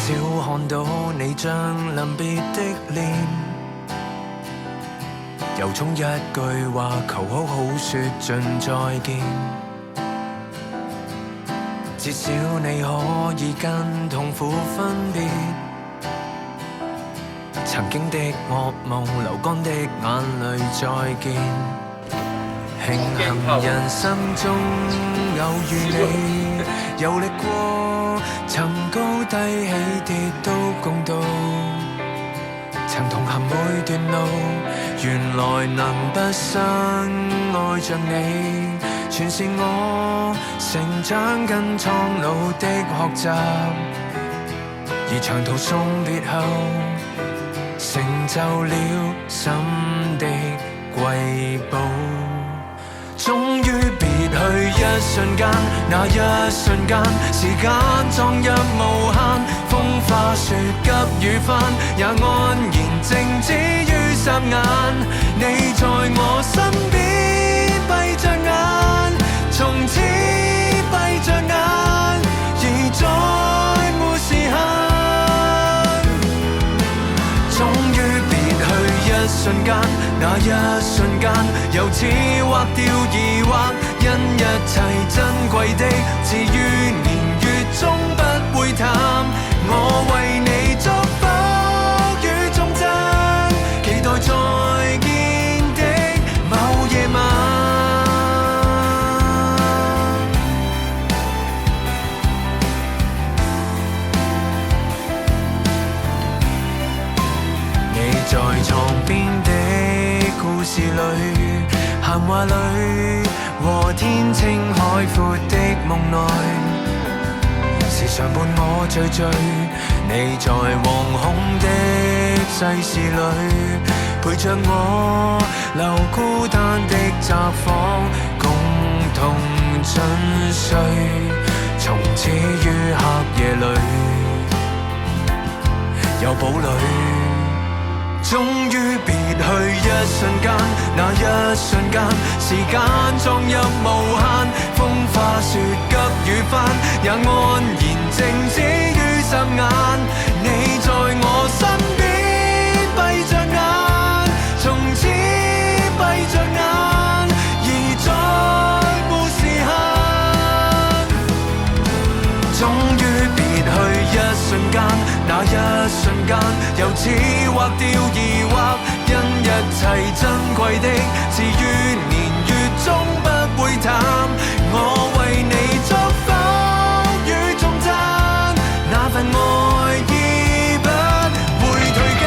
少看到你將臨別的臉，由衷一句話求好好說盡再見。至少你可以跟痛苦分別，曾經的噩夢，流乾的眼淚再見。慶幸人生中偶遇你，遊歷過曾高低起跌都共度，曾同行每段路，原來能畢生愛着你，全是我成長跟蒼老的學習。而長途送別後，成就了心的瑰寶。終於別去一瞬間，那一瞬間，時間裝入無限，風花雪急雨翻，也安然靜止於霎眼。你在我身邊，閉着眼，從此閉着眼，而再沒時限。終於別去一瞬間，那一瞬間，由此劃掉疑惑，因一切珍貴的，至於年月終不會淡。我為你祝福與頌讚，期待再見的某夜晚。你在床邊的故事裏，閒話裏和天清海闊的夢內，時常伴我醉醉。你在惶恐的世事裏，陪着我留孤單的窄房，共同沉睡，從此於黑夜裏有堡壘。終於別去一瞬間，那一瞬間，時間裝入無限，風花雪急雨翻，也安然靜止於霎眼。你在我身邊，閉着眼，從此閉着眼，而再沒時限。終於別去一瞬間，那一瞬間，由此劃掉疑惑，因一切珍貴的，至於年月終不會淡。我為你祝福與頌讚，那份愛已不會退減。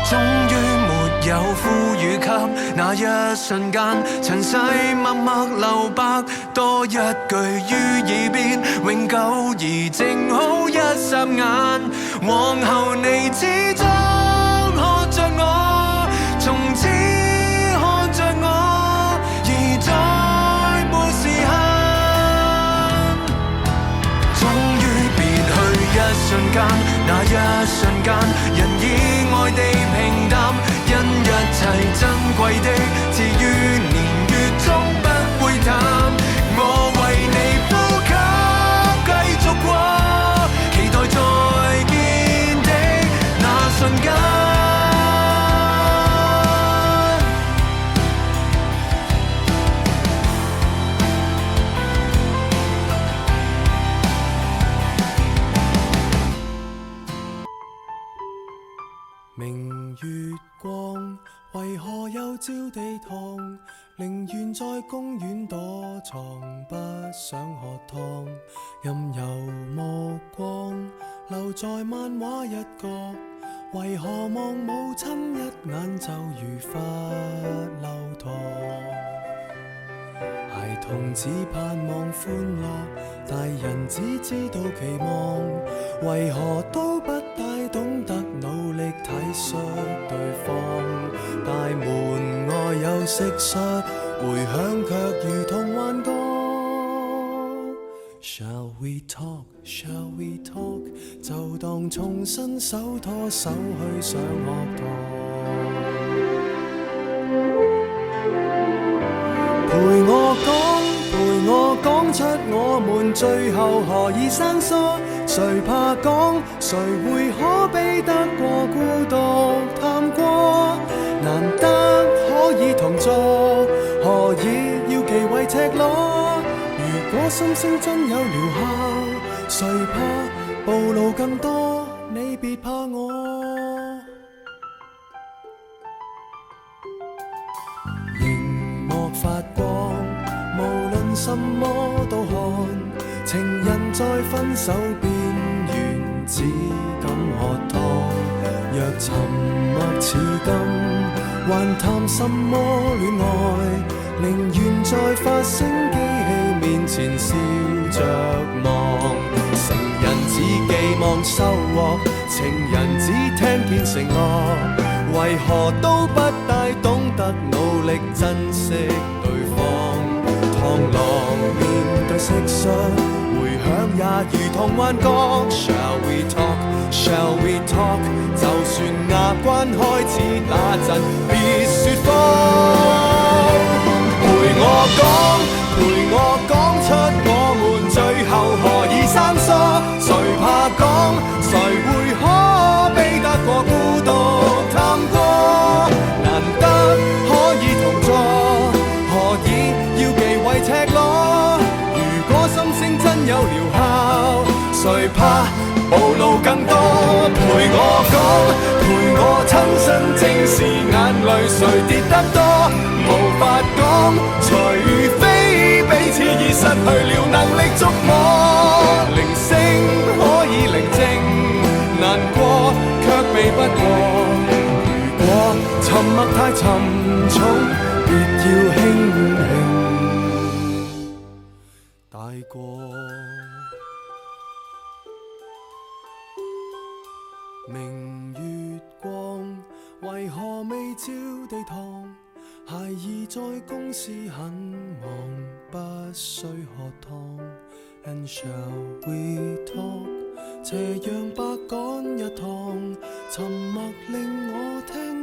終於沒有呼與給，那一瞬間，塵世默默留白，多一句於耳邊，永久而靜好一霎眼。往後你始終看着我，從此看着我，而再沒時限。終於別去一瞬間，那一瞬間，人已愛地平淡，因一切珍貴的，至於年月終不會淡。我為你呼吸，繼續過，期待再見的那瞬間。明月光，為何又照地堂？寧願在公園躲藏，不想喝湯。任由目光留在漫畫一角，為何望母親一眼就如罰留堂？孩童只盼望歡樂，大人只知道期望，為何都不太懂得努力體恤對方？大門外有蟋蟀，回響卻如同幻覺。Shall we talk? Shall we talk? 就當重新手拖手去上學堂。陪我講出我們最後何以生疏，誰怕講，誰會可比得過孤獨探過？難得可以同坐，何以要忌諱赤裸？如果心聲真有療效，誰怕暴露更多？你別怕我。熒幕發光，無論什麼都看，情人在分手邊緣，只敢喝湯。若沉默似金，還談什麼戀愛？寧願在發聲機器面前笑着望。成人只寄望收穫，情人只聽見承諾，為何都不大懂得努力珍惜對方？螳螂面對蟋蟀，回響也如同幻覺。Shall we talk? Shall we talk? 就算牙關開始打震，別說謊。陪我講出我們最後何以生疏，誰怕講，誰會可比得過孤獨探過？難得可以同坐，何以要忌諱赤裸？如果心聲真有療效，誰怕暴露更多？陪我講，陪我親身正視眼淚誰跌得多，無法講，除非彼此已失去了能力觸摸。鈴聲可以寧靜，難過卻避不過。如果沉默太沉重，別要輕輕帶過。明月光，為何未照地堂？孩兒在公司很忙，不需喝湯。And shall we talk？斜陽白趕一趟，沉默令我聽